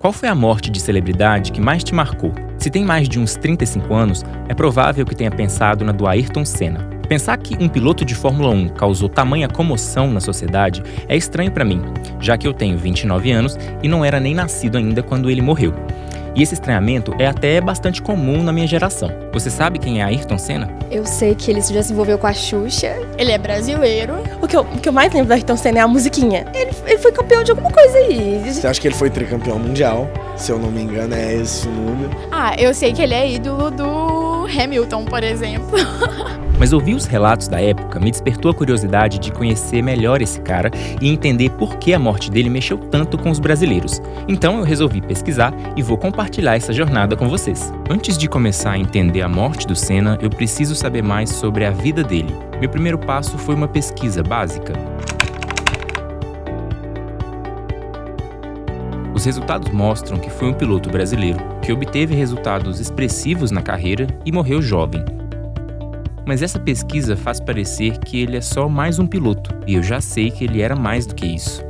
Qual foi a morte de celebridade que mais te marcou? Se tem mais de uns 35 anos, é provável que tenha pensado na do Ayrton Senna. Pensar que um piloto de Fórmula 1 causou tamanha comoção na sociedade é estranho para mim, já que eu tenho 29 anos e não era nem nascido ainda quando ele morreu. E esse estranhamento é até bastante comum na minha geração. Você sabe quem é Ayrton Senna? Eu sei que ele já se envolveu com a Xuxa. Ele é brasileiro. O que eu mais lembro do Ayrton Senna é a musiquinha. Ele foi campeão de alguma coisa aí. Você acha que ele foi tricampeão mundial? Se eu não me engano, é esse o número. Eu sei que ele é ídolo do Hamilton, por exemplo. Mas ouvir os relatos da época me despertou a curiosidade de conhecer melhor esse cara e entender por que a morte dele mexeu tanto com os brasileiros. Então eu resolvi pesquisar e vou compartilhar essa jornada com vocês. Antes de começar a entender a morte do Senna, eu preciso saber mais sobre a vida dele. Meu primeiro passo foi uma pesquisa básica. Os resultados mostram que foi um piloto brasileiro que obteve resultados expressivos na carreira e morreu jovem. Mas essa pesquisa faz parecer que ele é só mais um piloto, e eu já sei que ele era mais do que isso.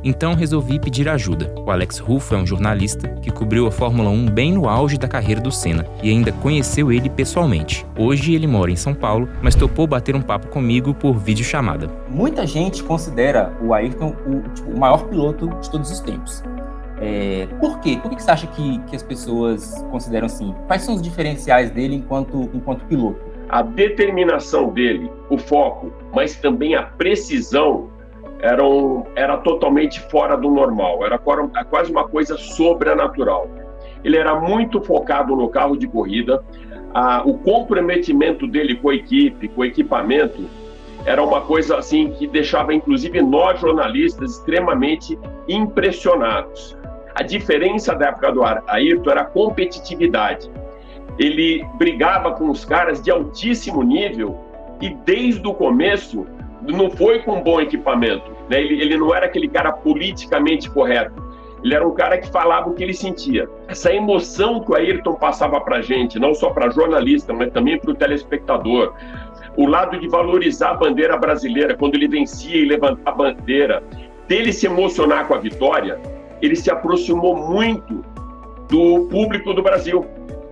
Então resolvi pedir ajuda. O Alex Ruffo é um jornalista que cobriu a Fórmula 1 bem no auge da carreira do Senna e ainda conheceu ele pessoalmente. Hoje ele mora em São Paulo, mas topou bater um papo comigo por videochamada. Muita gente considera o Ayrton o maior piloto de todos os tempos. Por quê? Por que você acha que as pessoas consideram assim? Quais são os diferenciais dele enquanto piloto? A determinação dele, o foco, mas também a precisão era totalmente fora do normal, era quase uma coisa sobrenatural. Ele era muito focado no carro de corrida, o comprometimento dele com a equipe, com o equipamento, era uma coisa assim que deixava inclusive nós jornalistas extremamente impressionados. A diferença da época do Ayrton era a competitividade. Ele brigava com os caras de altíssimo nível e desde o começo não foi com bom equipamento, né? Ele não era aquele cara politicamente correto, ele era um cara que falava o que ele sentia. Essa emoção que o Ayrton passava pra gente, não só para jornalista, mas também para o telespectador, o lado de valorizar a bandeira brasileira, quando ele vencia e levantar a bandeira, dele se emocionar com a vitória, ele se aproximou muito do público do Brasil.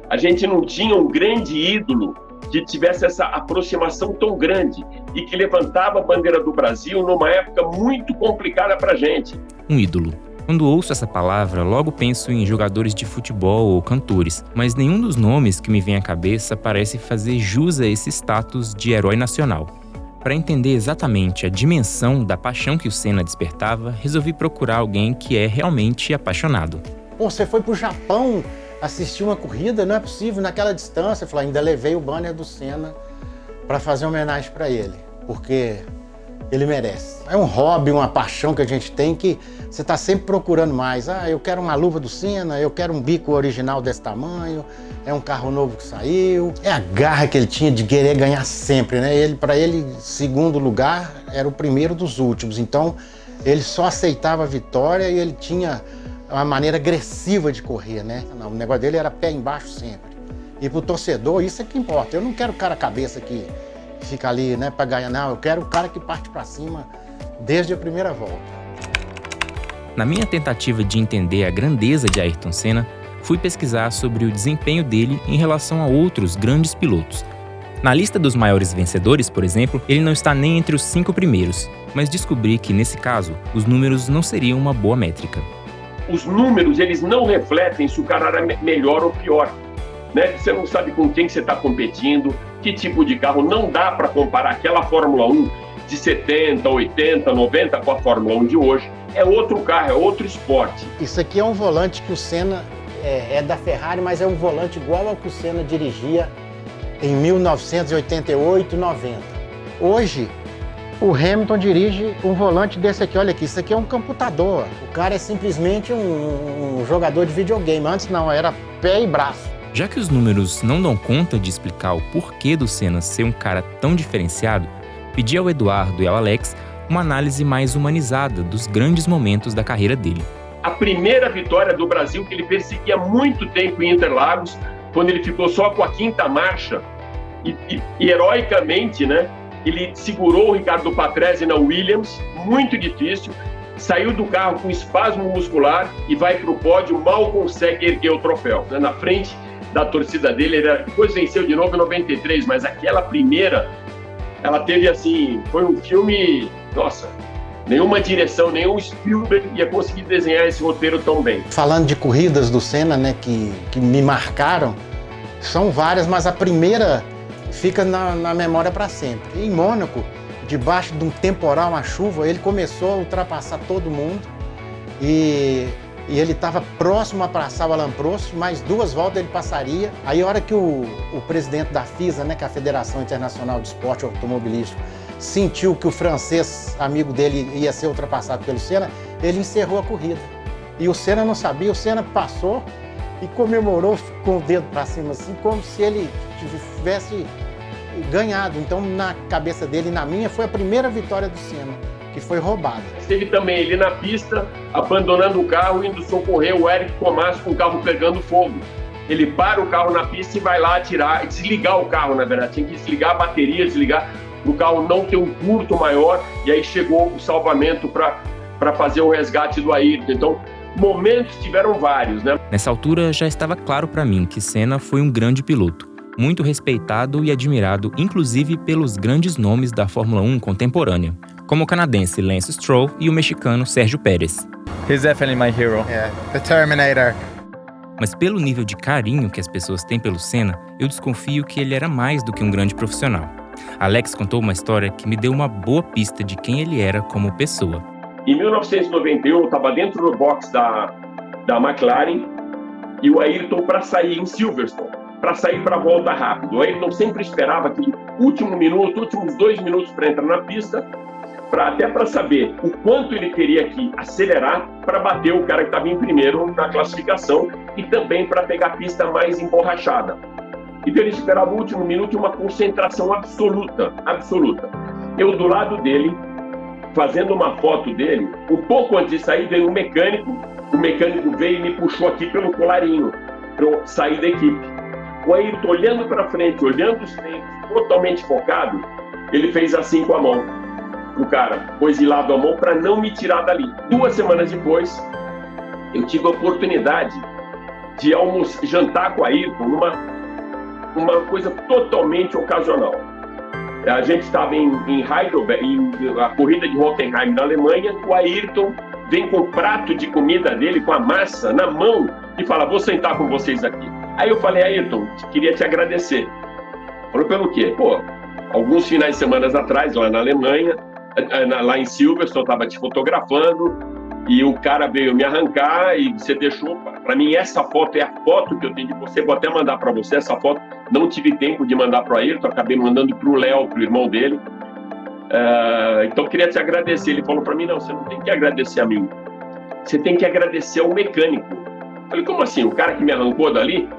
A gente não tinha um grande ídolo que tivesse essa aproximação tão grande e que levantava a bandeira do Brasil numa época muito complicada pra gente. Um ídolo. Quando ouço essa palavra, logo penso em jogadores de futebol ou cantores, mas nenhum dos nomes que me vem à cabeça parece fazer jus a esse status de herói nacional. Para entender exatamente a dimensão da paixão que o Senna despertava, resolvi procurar alguém que é realmente apaixonado. Pô, você foi pro Japão assistir uma corrida? Não é possível, naquela distância. Eu falei, ainda levei o banner do Senna para fazer homenagem para ele, porque ele merece. É um hobby, uma paixão que a gente tem que você está sempre procurando mais. Eu quero uma luva do Senna, eu quero um bico original desse tamanho, é um carro novo que saiu. É a garra que ele tinha de querer ganhar sempre, né? Para ele, segundo lugar, era o primeiro dos últimos. Então, ele só aceitava a vitória e ele tinha uma maneira agressiva de correr, né? Não, o negócio dele era pé embaixo sempre. E pro torcedor, isso é que importa. Eu não quero o cara cabeça que fica ali, né, para ganhar, não. Eu quero o cara que parte para cima desde a primeira volta. Na minha tentativa de entender a grandeza de Ayrton Senna, fui pesquisar sobre o desempenho dele em relação a outros grandes pilotos. Na lista dos maiores vencedores, por exemplo, ele não está nem entre os 5 primeiros, mas descobri que, nesse caso, os números não seriam uma boa métrica. Os números, eles não refletem se o cara era melhor ou pior, né? Você não sabe com quem você está competindo, que tipo de carro. Não dá para comparar aquela Fórmula 1 de 70, 80, 90 com a Fórmula 1 de hoje. É outro carro, é outro esporte. Isso aqui é um volante que o Senna é da Ferrari, mas é um volante igual ao que o Senna dirigia em 1988, 90. Hoje, o Hamilton dirige um volante desse aqui. Olha aqui, isso aqui é um computador. O cara é simplesmente um jogador de videogame. Antes não, era pé e braço. Já que os números não dão conta de explicar o porquê do Senna ser um cara tão diferenciado, pedi ao Eduardo e ao Alex uma análise mais humanizada dos grandes momentos da carreira dele. A primeira vitória do Brasil que ele perseguia há muito tempo em Interlagos, quando ele ficou só com a 5ª marcha, e heroicamente, né, ele segurou o Ricardo Patrese na Williams, muito difícil, saiu do carro com espasmo muscular e vai para o pódio, mal consegue erguer o troféu. Na frente da torcida dele, depois venceu de novo em 93, mas aquela primeira, ela teve assim, foi um filme, nossa, nenhuma direção, nenhum Spielberg ia conseguir desenhar esse roteiro tão bem. Falando de corridas do Senna, né, que me marcaram, são várias, mas a primeira fica na memória para sempre. Em Mônaco, debaixo de um temporal, uma chuva, ele começou a ultrapassar todo mundo e ele estava próximo a passar o Alain Prost, mais 2 voltas ele passaria. Aí a hora que o presidente da FISA, né, que é a Federação Internacional de Esporte Automobilístico, sentiu que o francês, amigo dele, ia ser ultrapassado pelo Senna, ele encerrou a corrida. E o Senna não sabia, o Senna passou e comemorou com o dedo para cima, assim, como se ele tivesse ganhado. Então, na cabeça dele e na minha, foi a primeira vitória do Senna, que foi roubada. Esteve também ele na pista, abandonando o carro, indo socorrer o Eric Thomas com o carro pegando fogo. Ele para o carro na pista e vai lá atirar, desligar o carro, na verdade. Tinha que desligar a bateria, desligar para o carro não ter um curto maior, e aí chegou o salvamento para fazer o resgate do Ayrton. Então, momentos tiveram vários, né? Nessa altura, já estava claro para mim que Senna foi um grande piloto, muito respeitado e admirado, inclusive pelos grandes nomes da Fórmula 1 contemporânea, como o canadense Lance Stroll e o mexicano Sérgio Pérez. He's definitely my hero. Yeah, the Terminator. Mas pelo nível de carinho que as pessoas têm pelo Senna, eu desconfio que ele era mais do que um grande profissional. Alex contou uma história que me deu uma boa pista de quem ele era como pessoa. Em 1991, eu estava dentro do box da McLaren e o Ayrton para sair em Silverstone, para sair para a volta rápido. O Ayrton sempre esperava aquele último minuto, últimos 2 minutos para entrar na pista, até para saber o quanto ele teria que acelerar para bater o cara que estava em primeiro na classificação e também para pegar a pista mais emborrachada. Então ele esperava o último minuto e uma concentração absoluta. Eu do lado dele, fazendo uma foto dele, um pouco antes de sair veio um mecânico, o mecânico veio e me puxou aqui pelo colarinho para eu sair da equipe. O Ayrton olhando para frente, olhando os treinos, totalmente focado, ele fez assim com a mão. O cara pôs de lado a mão para não me tirar dali. 2 semanas depois, eu tive a oportunidade de jantar com o Ayrton uma coisa totalmente ocasional. A gente estava em Heidelberg, a corrida de Hockenheim na Alemanha, o Ayrton vem com o prato de comida dele, com a massa na mão, e fala, vou sentar com vocês aqui. Aí eu falei, Ayrton, queria te agradecer. Falou, pelo quê? Pô, alguns finais de semana atrás, lá na Alemanha, lá em Silverstone, eu estava te fotografando, e o cara veio me arrancar e você deixou, para mim essa foto é a foto que eu tenho de você, vou até mandar para você essa foto, não tive tempo de mandar para o Ayrton, acabei mandando para o Léo, para o irmão dele, então queria te agradecer. Ele falou para mim, não, você não tem que agradecer a mim, você tem que agradecer ao mecânico. Eu falei, como assim, o cara que me arrancou dali?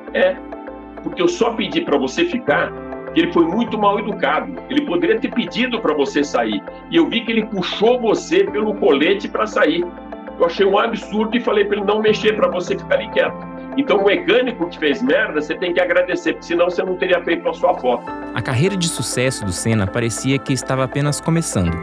Porque eu só pedi para você ficar, que ele foi muito mal educado, ele poderia ter pedido para você sair, e eu vi que ele puxou você pelo colete para sair. Eu achei um absurdo e falei para ele não mexer, para você ficar ali quieto. Então o mecânico que fez merda, você tem que agradecer, porque senão você não teria feito a sua foto. A carreira de sucesso do Senna parecia que estava apenas começando.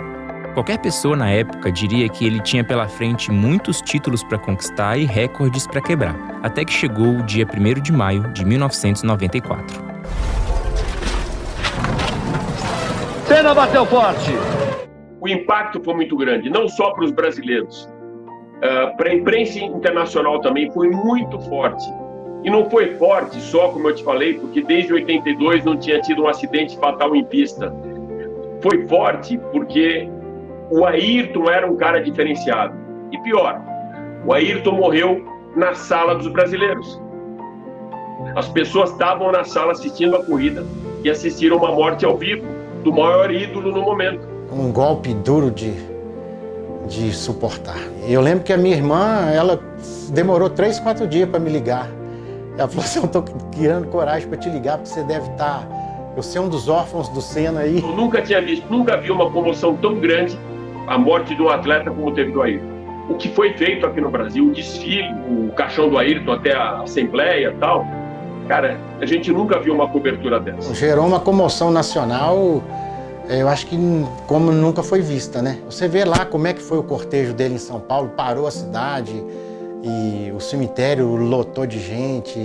Qualquer pessoa na época diria que ele tinha pela frente muitos títulos para conquistar e recordes para quebrar, até que chegou o dia 1º de maio de 1994. Senna bateu forte! O impacto foi muito grande, não só para os brasileiros. Para a imprensa internacional também foi muito forte. E não foi forte só, como eu te falei, porque desde 82 não tinha tido um acidente fatal em pista. Foi forte porque o Ayrton era um cara diferenciado. E pior, o Ayrton morreu na sala dos brasileiros. As pessoas estavam na sala assistindo a corrida e assistiram uma morte ao vivo do maior ídolo no momento. Um golpe duro de suportar. Eu lembro que a minha irmã, ela demorou 3, 4 dias para me ligar. Ela falou assim, eu estou criando coragem para te ligar, porque você deve estar... Eu sei um dos órfãos do Senna aí. Eu nunca vi uma comoção tão grande, a morte de um atleta como teve do Ayrton. O que foi feito aqui no Brasil, o desfile, o caixão do Ayrton até a Assembleia e tal, cara, a gente nunca viu uma cobertura dessa. Gerou uma comoção nacional eu acho que como nunca foi vista, né? Você vê lá como é que foi o cortejo dele em São Paulo, parou a cidade e o cemitério lotou de gente.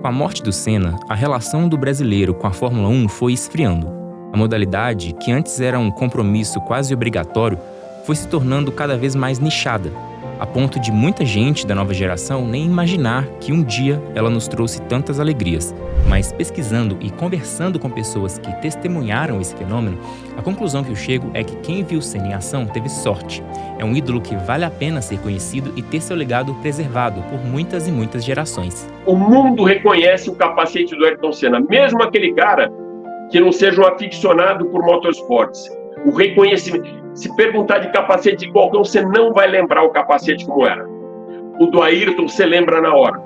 Com a morte do Senna, a relação do brasileiro com a Fórmula 1 foi esfriando. A modalidade, que antes era um compromisso quase obrigatório, foi se tornando cada vez mais nichada, a ponto de muita gente da nova geração nem imaginar que um dia ela nos trouxe tantas alegrias. Mas pesquisando e conversando com pessoas que testemunharam esse fenômeno, a conclusão que eu chego é que quem viu Senna em ação teve sorte. É um ídolo que vale a pena ser conhecido e ter seu legado preservado por muitas e muitas gerações. O mundo reconhece o capacete do Ayrton Senna, mesmo aquele cara que não seja um aficionado por motorsports. O reconhecimento... Se perguntar de capacete de qualquer um, você não vai lembrar o capacete como era. O do Ayrton, você lembra na hora.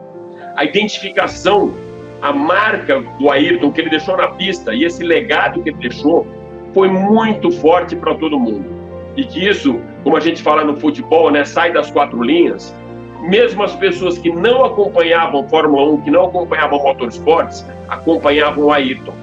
A identificação, a marca do Ayrton que ele deixou na pista e esse legado que ele deixou foi muito forte para todo mundo. E que isso, como a gente fala no futebol, né, sai das quatro linhas. Mesmo as pessoas que não acompanhavam Fórmula 1, que não acompanhavam motorsports, acompanhavam o Ayrton.